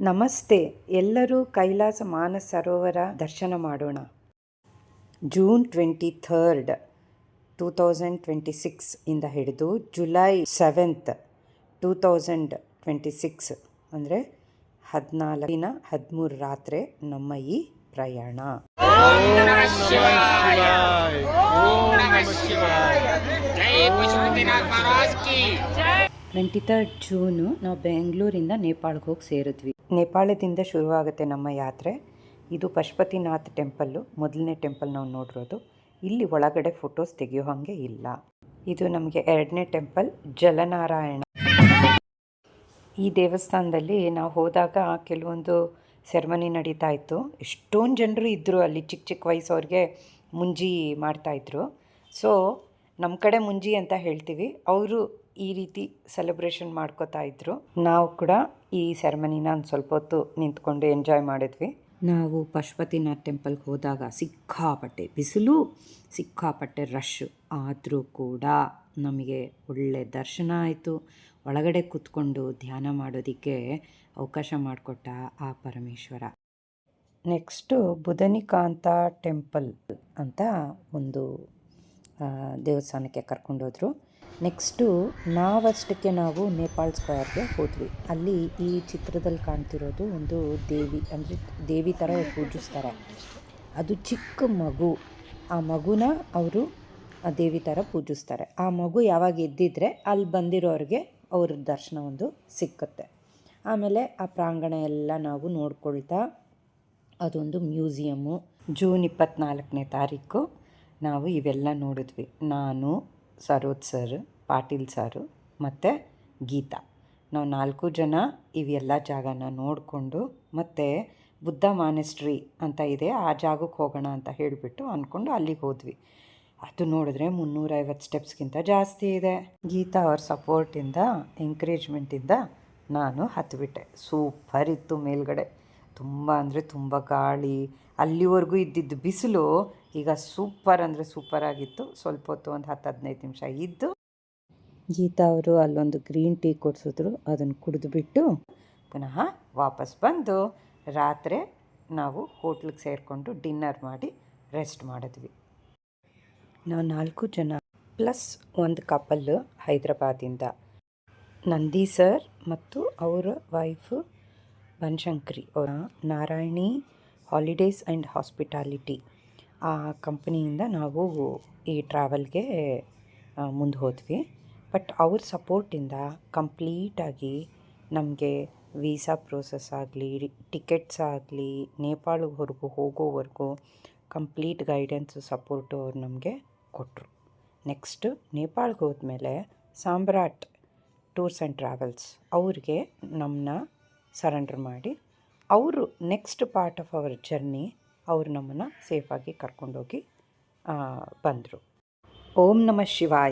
ನಮಸ್ತೆ, ಎಲ್ಲರೂ ಕೈಲಾಸ ಮಾನಸ ಸರೋವರ ದರ್ಶನ ಮಾಡೋಣ. ಜೂನ್ 23rd 2026 ಇಂದ ಹಿಡಿದು ಜುಲೈ 7th 2026 ಅಂದರೆ 14-13 ರಾತ್ರಿ ನಮ್ಮ ಈ ಪ್ರಯಾಣ. 23rd ಜೂನು ನಾವು ಬೆಂಗಳೂರಿಂದ ನೇಪಾಳಕ್ಕೆ ಹೋಗಿ ಸೇರಿದ್ವಿ. ನೇಪಾಳದಿಂದ ಶುರುವಾಗುತ್ತೆ ನಮ್ಮ ಯಾತ್ರೆ. ಇದು ಪಶುಪತಿನಾಥ್ ಟೆಂಪಲ್ಲು, ಮೊದಲನೇ ಟೆಂಪಲ್ ನಾವು ನೋಡಿರೋದು. ಇಲ್ಲಿ ಒಳಗಡೆ ಫೋಟೋಸ್ ತೆಗೆಯೋ ಹಾಗೆ ಇಲ್ಲ. ಇದು ನಮಗೆ 2ನೇ ಟೆಂಪಲ್, ಜಲನಾರಾಯಣ. ಈ ದೇವಸ್ಥಾನದಲ್ಲಿ ನಾವು ಹೋದಾಗ ಕೆಲವೊಂದು ಸೆರೆಮನಿ ನಡೀತಾ ಇತ್ತು. ಎಷ್ಟೊಂದು ಜನರು ಇದ್ದರು ಅಲ್ಲಿ. ಚಿಕ್ಕ ಚಿಕ್ಕ ವಯಸ್ಸವ್ರಿಗೆ ಮುಂಜಿ ಮಾಡ್ತಾಯಿದ್ರು. ಸೊ ನಮ್ಮ ಕಡೆ ಮುಂಜಿ ಅಂತ ಹೇಳ್ತೀವಿ, ಅವರು ಈ ರೀತಿ ಸೆಲೆಬ್ರೇಷನ್ ಮಾಡ್ಕೋತಾ ಇದ್ರು. ನಾವು ಕೂಡ ಈ ಸೆರೆಮನಿನ ಒಂದು ಸ್ವಲ್ಪ ಹೊತ್ತು ನಿಂತ್ಕೊಂಡು ಎಂಜಾಯ್ ಮಾಡಿದ್ವಿ. ನಾವು ಪಶುಪತಿನಾಥ್ ಟೆಂಪಲ್ಗೆ ಹೋದಾಗ ಸಿಕ್ಕಾಪಟ್ಟೆ ಬಿಸಿಲು, ಸಿಕ್ಕಾಪಟ್ಟೆ ರಶ್ಶು. ಆದರೂ ಕೂಡ ನಮಗೆ ಒಳ್ಳೆ ದರ್ಶನ ಆಯಿತು. ಒಳಗಡೆ ಕೂತ್ಕೊಂಡು ಧ್ಯಾನ ಮಾಡೋದಕ್ಕೆ ಅವಕಾಶ ಮಾಡಿಕೊಟ್ಟ ಆ ಪರಮೇಶ್ವರ. ನೆಕ್ಸ್ಟು ಬುಧನಿಕಾಂತ ಟೆಂಪಲ್ ಅಂತ ಒಂದು ದೇವಸ್ಥಾನಕ್ಕೆ ಕರ್ಕೊಂಡೋದ್ರು. ನೆಕ್ಸ್ಟು ನಾವು ನೇಪಾಳ್ ಸ್ಕ್ವೇರ್ಗೆ ಹೋದ್ವಿ. ಅಲ್ಲಿ ಈ ಚಿತ್ರದಲ್ಲಿ ಕಾಣ್ತಿರೋದು ಒಂದು ದೇವಿ, ಅಂದರೆ ದೇವಿ ಥರ ಪೂಜಿಸ್ತಾರೆ. ಅದು ಚಿಕ್ಕ ಮಗು. ಆ ಮಗುನ ಅವರು ದೇವಿ ಥರ ಪೂಜಿಸ್ತಾರೆ. ಆ ಮಗು ಯಾವಾಗ ಎದ್ದಿದ್ರೆ ಅಲ್ಲಿ ಬಂದಿರೋರಿಗೆ ಅವ್ರ ದರ್ಶನ ಒಂದು ಸಿಕ್ಕುತ್ತೆ. ಆಮೇಲೆ ಆ ಪ್ರಾಂಗಣ ಎಲ್ಲ ನಾವು ನೋಡ್ಕೊಳ್ತಾ, ಅದೊಂದು ಮ್ಯೂಸಿಯಮ್ಮು. ಜೂನ್ 24ನೇ ತಾರೀಕು ನಾವು ಇವೆಲ್ಲ ನೋಡಿದ್ವಿ. ನಾನು, ಸರೋಜ್ ಸರ್, ಪಾಟೀಲ್ ಸರು ಮತ್ತು ಗೀತಾ, ನಾವು 4 ಜನ ಇವೆಲ್ಲ ಜಾಗನ ನೋಡಿಕೊಂಡು, ಮತ್ತು ಬುದ್ಧ ಮಾನೆಸ್ಟ್ರಿ ಅಂತ ಇದೆ, ಆ ಜಾಗಕ್ಕೆ ಹೋಗೋಣ ಅಂತ ಹೇಳಿಬಿಟ್ಟು ಅಂದ್ಕೊಂಡು ಅಲ್ಲಿಗೆ ಹೋದ್ವಿ. ಅದು ನೋಡಿದ್ರೆ 350 ಸ್ಟೆಪ್ಸ್ಗಿಂತ ಜಾಸ್ತಿ ಇದೆ. ಗೀತಾ ಅವ್ರ ಸಪೋರ್ಟಿಂದ, ಎಂಕರೇಜ್ಮೆಂಟಿಂದ ನಾನು ಹತ್ತಿಬಿಟ್ಟೆ. ಸೂಪರ್ ಇತ್ತು ಮೇಲ್ಗಡೆ. ತುಂಬ ಅಂದರೆ ತುಂಬ ಗಾಳಿ. ಅಲ್ಲಿವರೆಗೂ ಇದ್ದಿದ್ದು ಬಿಸಿಲು ಈಗ ಸೂಪರ್ ಅಂದರೆ ಸೂಪರಾಗಿತ್ತು. ಸ್ವಲ್ಪ ಹೊತ್ತು ಒಂದು 10-15 ನಿಮಿಷ ಇದ್ದು ಗೀತಾ ಅವರು ಅಲ್ಲೊಂದು ಗ್ರೀನ್ ಟೀ ಕೊಡಿಸಿದ್ರು. ಅದನ್ನು ಕುಡಿದುಬಿಟ್ಟು ಪುನಃ ವಾಪಸ್ ಬಂದು ರಾತ್ರಿ ನಾವು ಹೋಟ್ಲಿಗೆ ಸೇರಿಕೊಂಡು ಡಿನ್ನರ್ ಮಾಡಿ ರೆಸ್ಟ್ ಮಾಡಿದ್ವಿ. ನಾವು 4 ಜನ ಪ್ಲಸ್ ಒಂದು ಕಪಲ್ಲು ಹೈದ್ರಾಬಾದಿಂದ, ನಂದಿ ಸರ್ ಮತ್ತು ಅವರ ವೈಫು ಬನಶಂಕರಿ ಅವರ ನಾರಾಯಣಿ ಹಾಲಿಡೇಸ್ ಆ್ಯಂಡ್ ಹಾಸ್ಪಿಟಾಲಿಟಿ ಆ ಕಂಪ್ನಿಯಿಂದ ನಾವು ಈ ಟ್ರಾವೆಲ್ಗೆ ಮುಂದೆ ಹೋದ್ವಿ. ಬಟ್ ಅವ್ರ ಸಪೋರ್ಟಿಂದ ಕಂಪ್ಲೀಟಾಗಿ ನಮಗೆ ವೀಸಾ ಪ್ರೋಸೆಸ್ ಆಗಲಿ, ಟಿಕೆಟ್ಸ್ ಆಗಲಿ, ನೇಪಾಳವರೆಗೂ ಹೋಗೋವರೆಗೂ ಕಂಪ್ಲೀಟ್ ಗೈಡೆನ್ಸು, ಸಪೋರ್ಟು ಅವ್ರು ನಮಗೆ ಕೊಟ್ಟರು. ನೆಕ್ಸ್ಟು ನೇಪಾಳಗೆ ಹೋದ್ಮೇಲೆ ಸಾಮ್ರಾಟ್ ಟೂರ್ಸ್ ಆ್ಯಂಡ್ ಟ್ರಾವೆಲ್ಸ್ ಅವ್ರಿಗೆ ನಮ್ಮನ್ನ ಸರೆಂಡರ್ ಮಾಡಿ, ಅವರು next part of our journey ಅವರು ನಮ್ಮನ್ನು ಸೇಫಾಗಿ ಕರ್ಕೊಂಡೋಗಿ ಬಂದರು. ಓಂ ನಮಃ ಶಿವಾಯ.